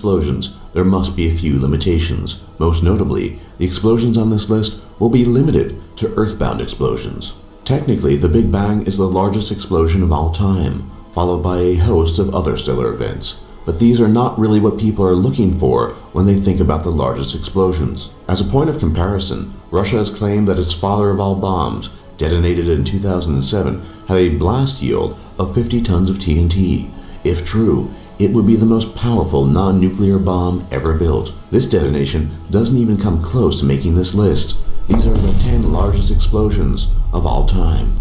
explosions, there must be a few limitations. Most notably, the explosions on this list will be limited to earthbound explosions. Technically, the Big Bang is the largest explosion of all time, followed by a host of other stellar events. But these are not really what people are looking for when they think about the largest explosions. As a point of comparison, Russia has claimed that its father of all bombs, detonated in 2007, had a blast yield of 50 tons of TNT. If true, it would be the most powerful non-nuclear bomb ever built. This detonation doesn't even come close to making this list. These are the 10 largest explosions of all time.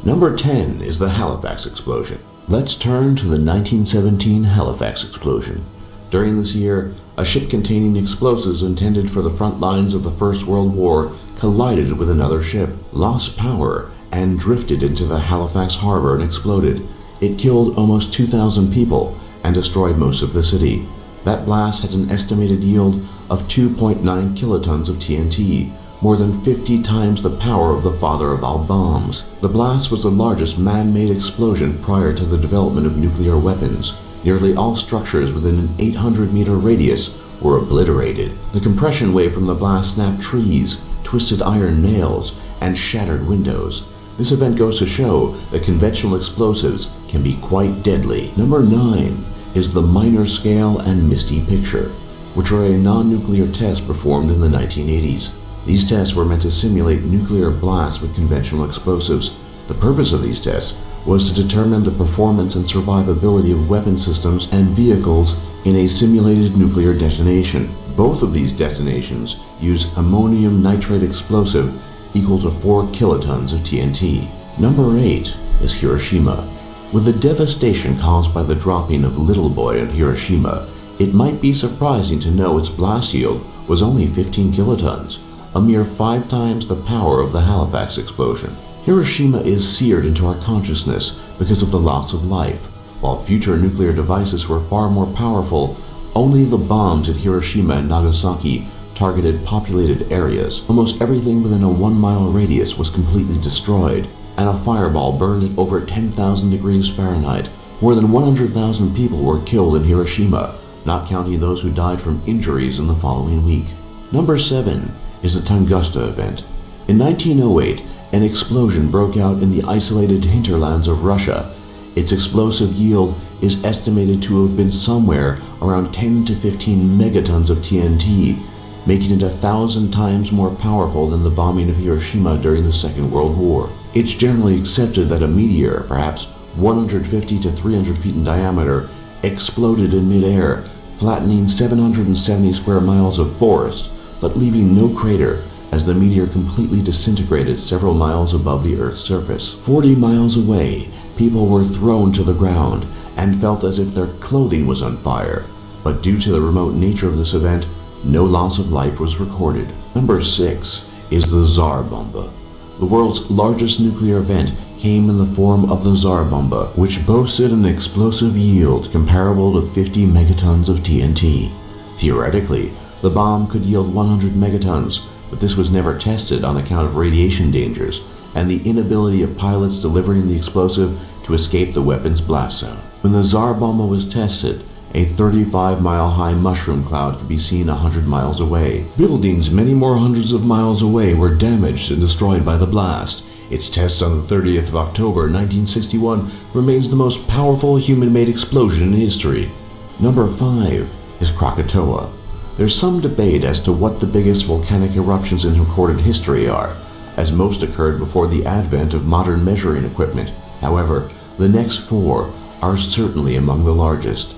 Number 10 is the Halifax explosion. Let's turn to the 1917 Halifax explosion. During this year, a ship containing explosives intended for the front lines of the First World War collided with another ship, lost power, and drifted into the Halifax harbor and exploded. It killed almost 2,000 people and destroyed most of the city. That blast had an estimated yield of 2.9 kilotons of TNT, more than 50 times the power of the father of all bombs. The blast was the largest man-made explosion prior to the development of nuclear weapons. Nearly all structures within an 800-meter radius were obliterated. The compression wave from the blast snapped trees, twisted iron nails, and shattered windows. This event goes to show that conventional explosives can be quite deadly. Number 9 is the Minor Scale and Misty Picture, which are a non-nuclear test performed in the 1980s. These tests were meant to simulate nuclear blasts with conventional explosives. The purpose of these tests was to determine the performance and survivability of weapon systems and vehicles in a simulated nuclear detonation. Both of these detonations use ammonium nitrate explosive equal to 4 kilotons of TNT. Number 8 is Hiroshima. With the devastation caused by the dropping of Little Boy in Hiroshima, it might be surprising to know its blast yield was only 15 kilotons, a mere 5 times the power of the Halifax explosion. Hiroshima is seared into our consciousness because of the loss of life. While future nuclear devices were far more powerful, only the bombs at Hiroshima and Nagasaki targeted populated areas. Almost everything within a 1-mile radius was completely destroyed, and a fireball burned at over 10,000 degrees Fahrenheit. More than 100,000 people were killed in Hiroshima, not counting those who died from injuries in the following week. Number 7 is the Tunguska event. In 1908, an explosion broke out in the isolated hinterlands of Russia. Its explosive yield is estimated to have been somewhere around 10 to 15 megatons of TNT, making it 1,000 times more powerful than the bombing of Hiroshima during the Second World War. It's generally accepted that a meteor, perhaps 150 to 300 feet in diameter, exploded in midair, flattening 770 square miles of forest, but leaving no crater, as the meteor completely disintegrated several miles above the Earth's surface. 40 miles away, people were thrown to the ground and felt as if their clothing was on fire. But due to the remote nature of this event, no loss of life was recorded. Number 6 is the Tsar Bomba. The world's largest nuclear event came in the form of the Tsar Bomba, which boasted an explosive yield comparable to 50 megatons of TNT. Theoretically, the bomb could yield 100 megatons, but this was never tested on account of radiation dangers and the inability of pilots delivering the explosive to escape the weapon's blast zone. When the Tsar Bomba was tested, a 35-mile-high mushroom cloud could be seen 100 miles away. Buildings many more hundreds of miles away were damaged and destroyed by the blast. Its test on the 30th of October 1961 remains the most powerful human-made explosion in history. Number 5 is Krakatoa. There's some debate as to what the biggest volcanic eruptions in recorded history are, as most occurred before the advent of modern measuring equipment. However, the next 4 are certainly among the largest.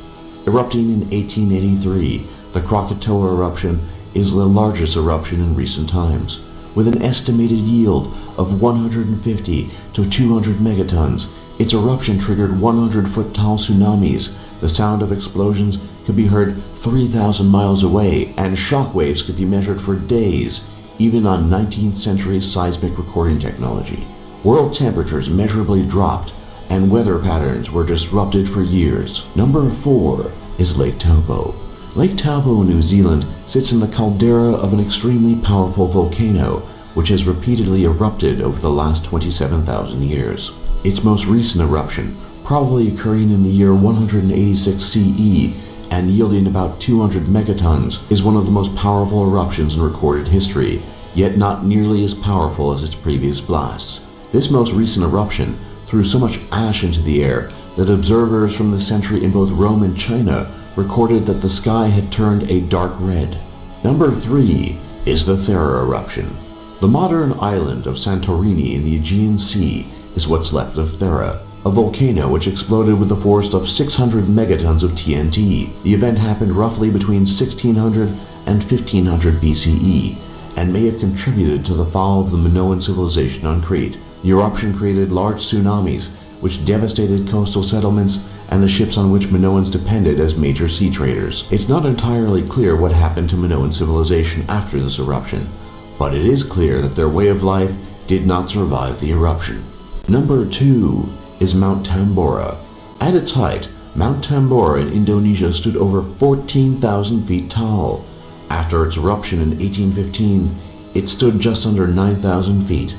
Erupting in 1883, the Krakatoa eruption is the largest eruption in recent times. With an estimated yield of 150 to 200 megatons, its eruption triggered 100-foot-tall tsunamis. The sound of explosions could be heard 3,000 miles away, and shock waves could be measured for days, even on 19th century seismic recording technology. World temperatures measurably dropped, and weather patterns were disrupted for years. Number 4 is Lake Taupo. Lake Taupo in New Zealand sits in the caldera of an extremely powerful volcano, which has repeatedly erupted over the last 27,000 years. Its most recent eruption, probably occurring in the year 186 CE, and yielding about 200 megatons, is one of the most powerful eruptions in recorded history, yet not nearly as powerful as its previous blasts. This most recent eruption threw so much ash into the air that observers from the century in both Rome and China recorded that the sky had turned a dark red. Number 3 is the Thera eruption. The modern island of Santorini in the Aegean Sea is what's left of Thera, a volcano which exploded with a force of 600 megatons of TNT. The event happened roughly between 1600 and 1500 BCE and may have contributed to the fall of the Minoan civilization on Crete. The eruption created large tsunamis which devastated coastal settlements and the ships on which Minoans depended as major sea traders. It's not entirely clear what happened to Minoan civilization after this eruption, but it is clear that their way of life did not survive the eruption. Number 2 is Mount Tambora. At its height, Mount Tambora in Indonesia stood over 14,000 feet tall. After its eruption in 1815, it stood just under 9,000 feet.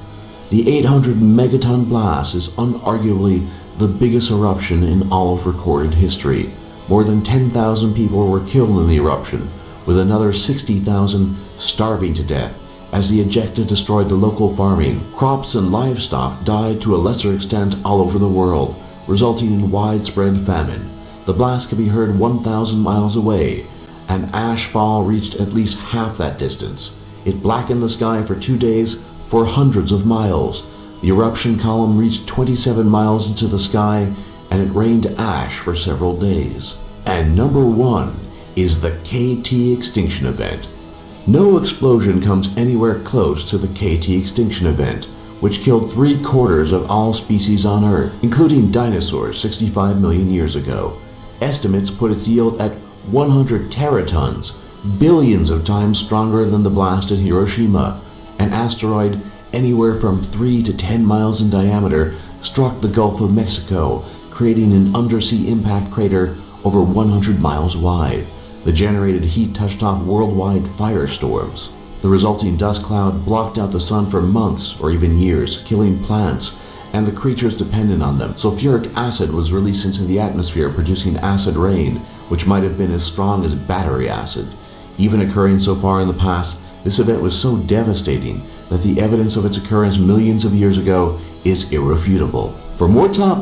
The 800 megaton blast is unarguably the biggest eruption in all of recorded history. More than 10,000 people were killed in the eruption, with another 60,000 starving to death as the ejecta destroyed the local farming. Crops and livestock died to a lesser extent all over the world, resulting in widespread famine. The blast could be heard 1,000 miles away, and ash fall reached at least half that distance. It blackened the sky for 2 days for hundreds of miles. The eruption column reached 27 miles into the sky, and it rained ash for several days. And number 1 is the KT extinction event. No explosion comes anywhere close to the KT extinction event, which killed 3/4 of all species on Earth, including dinosaurs 65 million years ago. Estimates put its yield at 100 teratons, billions of times stronger than the blast at Hiroshima. An asteroid anywhere from 3 to 10 miles in diameter struck the Gulf of Mexico, creating an undersea impact crater over 100 miles wide. The generated heat touched off worldwide firestorms. The resulting dust cloud blocked out the sun for months or even years, killing plants and the creatures dependent on them. Sulfuric acid was released into the atmosphere, producing acid rain, which might have been as strong as battery acid. Even occurring so far in the past, this event was so devastating that the evidence of its occurrence millions of years ago is irrefutable. For more top